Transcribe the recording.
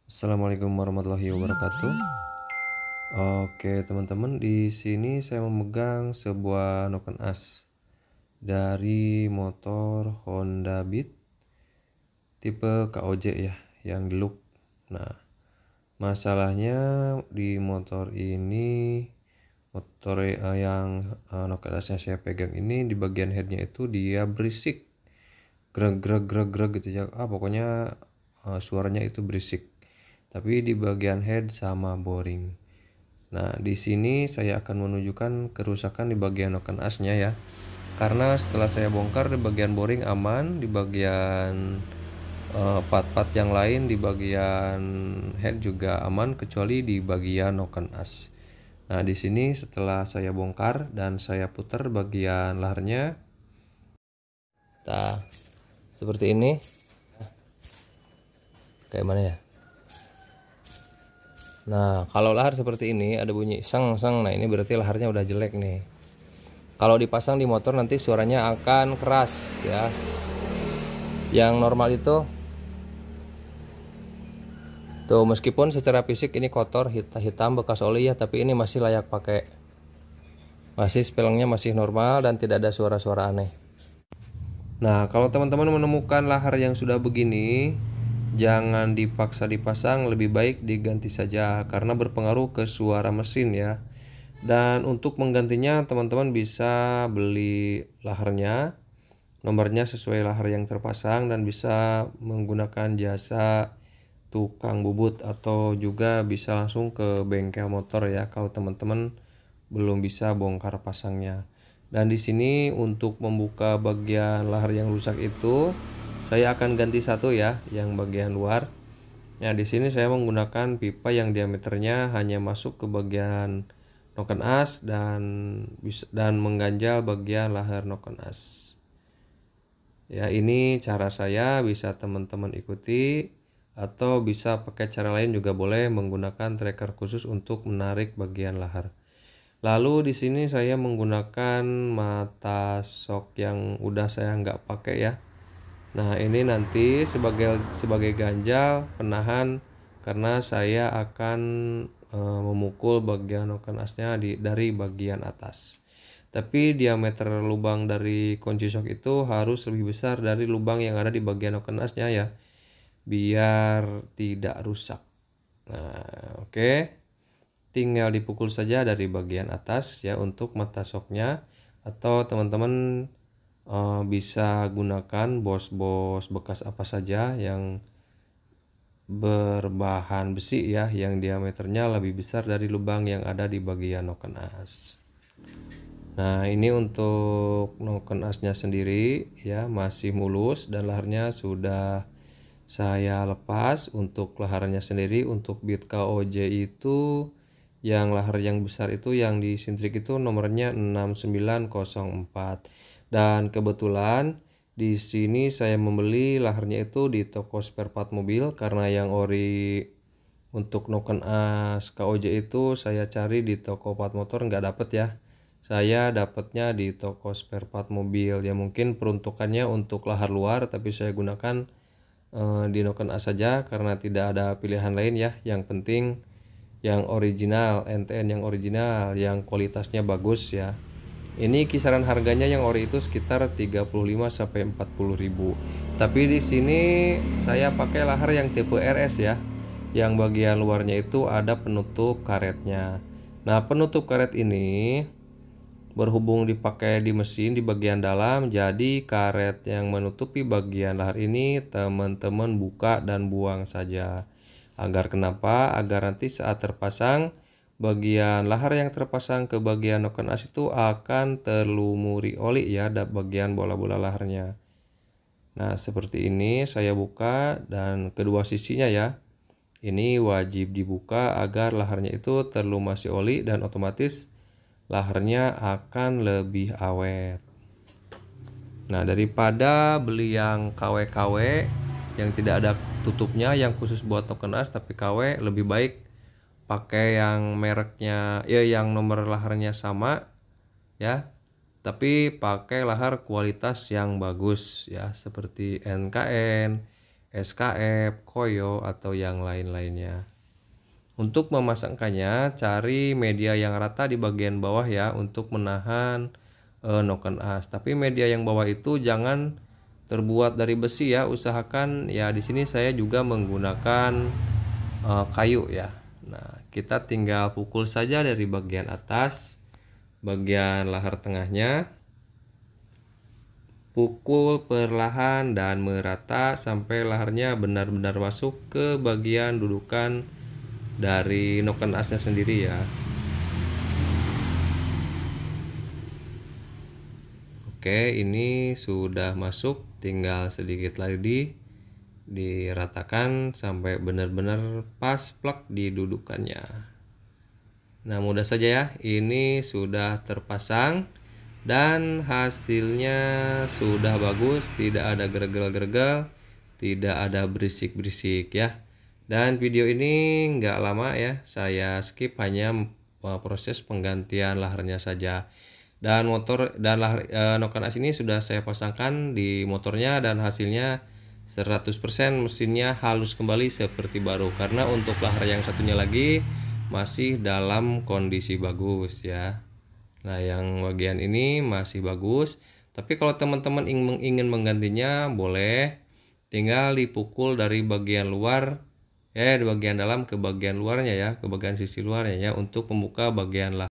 Assalamualaikum warahmatullahi wabarakatuh. Oke, teman-teman, di sini saya memegang sebuah noken as dari motor Honda Beat tipe KOJ ya, yang di loop. Nah, masalahnya di motor ini, yang noken asnya saya pegang ini, di bagian headnya itu dia berisik, greg greg greg greg gitu ya. Pokoknya suaranya itu berisik. Tapi di bagian head sama boring. Nah, di sini saya akan menunjukkan kerusakan di bagian noken asnya ya. Karena setelah saya bongkar di bagian boring aman, di bagian part-part yang lain di bagian head juga aman kecuali di bagian noken as. Nah, di sini setelah saya bongkar dan saya putar bagian laharnya, nah, seperti ini. Kayak mana ya? Nah, kalau lahar seperti ini ada bunyi seng seng. Nah, ini berarti laharnya udah jelek nih. Kalau dipasang di motor nanti suaranya akan keras ya. Yang normal itu tuh, meskipun secara fisik ini kotor hitam bekas oli ya, tapi ini masih layak pakai. Masih spelengnya masih normal dan tidak ada suara-suara aneh. Nah, kalau teman-teman menemukan lahar yang sudah begini, jangan dipaksa dipasang, lebih baik diganti saja karena berpengaruh ke suara mesin ya. Dan untuk menggantinya teman-teman bisa beli laharnya, nomornya sesuai lahar yang terpasang, dan bisa menggunakan jasa tukang bubut atau juga bisa langsung ke bengkel motor ya kalau teman-teman belum bisa bongkar pasangnya. Dan di sini untuk membuka bagian lahar yang rusak itu saya akan ganti satu ya, yang bagian luar. Nah, di sini saya menggunakan pipa yang diameternya hanya masuk ke bagian noken as dan mengganjal bagian lahar noken as. Ya, ini cara saya, bisa teman-teman ikuti atau bisa pakai cara lain juga boleh, menggunakan tracker khusus untuk menarik bagian lahar. Lalu di sini saya menggunakan mata shock yang udah saya nggak pakai ya. Nah, ini nanti sebagai ganjal penahan karena saya akan memukul bagian noken asnya dari bagian atas. Tapi diameter lubang dari kunci shock itu harus lebih besar dari lubang yang ada di bagian noken asnya ya, biar tidak rusak. Nah, oke. Tinggal dipukul saja dari bagian atas ya untuk mata shocknya, atau teman-teman bisa gunakan bos-bos bekas apa saja yang berbahan besi ya, yang diameternya lebih besar dari lubang yang ada di bagian noken as. Nah, ini untuk noken asnya sendiri ya masih mulus dan laharnya sudah saya lepas. Untuk laharnya sendiri untuk Beat KOJ itu yang lahar yang besar itu yang di sintrik itu nomornya 6904. Dan kebetulan di sini saya membeli laharnya itu di toko spare part mobil, karena yang ori untuk noken as KOJ itu saya cari di toko part motor nggak dapet ya. Saya dapatnya di toko spare part mobil ya, mungkin peruntukannya untuk lahar luar, tapi saya gunakan di noken as saja karena tidak ada pilihan lain ya. Yang penting yang original, NTN yang original, yang kualitasnya bagus ya. Ini kisaran harganya yang ori itu sekitar 35 sampai 40 ribu. Tapi di sini saya pakai lahar yang tipe RS ya. Yang bagian luarnya itu ada penutup karetnya. Nah, penutup karet ini berhubung dipakai di mesin di bagian dalam, jadi karet yang menutupi bagian lahar ini teman-teman buka dan buang saja. Agar kenapa? Agar nanti saat terpasang, bagian lahar yang terpasang ke bagian noken as itu akan terlumuri oli ya, bagian bola-bola laharnya. Nah, seperti ini saya buka dan kedua sisinya ya. Ini wajib dibuka agar laharnya itu terlumasi oli dan otomatis laharnya akan lebih awet. Nah, daripada beli yang KW-KW yang tidak ada tutupnya, yang khusus buat noken as tapi KW, lebih baik pakai yang mereknya ya, yang nomor laharnya sama ya, tapi pakai lahar kualitas yang bagus ya, seperti NKN, SKF, Koyo, atau yang lain-lainnya. Untuk memasangkannya, cari media yang rata di bagian bawah ya untuk menahan noken as. Tapi media yang bawah itu jangan terbuat dari besi ya. Usahakan ya, di sini saya juga menggunakan kayu ya. Nah, kita tinggal pukul saja dari bagian atas, bagian lahar tengahnya. Pukul perlahan dan merata sampai laharnya benar-benar masuk ke bagian dudukan dari noken asnya sendiri ya. Oke, ini sudah masuk, tinggal sedikit lagi diratakan sampai benar-benar pas plak di dudukannya. Nah, mudah saja ya, ini sudah terpasang dan hasilnya sudah bagus, tidak ada gergal-gergal, tidak ada berisik-berisik ya. Dan video ini nggak lama ya, saya skip, hanya proses penggantian laharnya saja. Dan motor dan lahar noken as ini sudah saya pasangkan di motornya dan hasilnya 100% mesinnya halus kembali seperti baru, karena untuk lahar yang satunya lagi masih dalam kondisi bagus ya. Nah, yang bagian ini masih bagus, tapi kalau teman-teman ingin menggantinya boleh, tinggal dipukul dari bagian luar di bagian dalam ke bagian luarnya ya, ke bagian sisi luarnya ya, untuk membuka bagian lahar.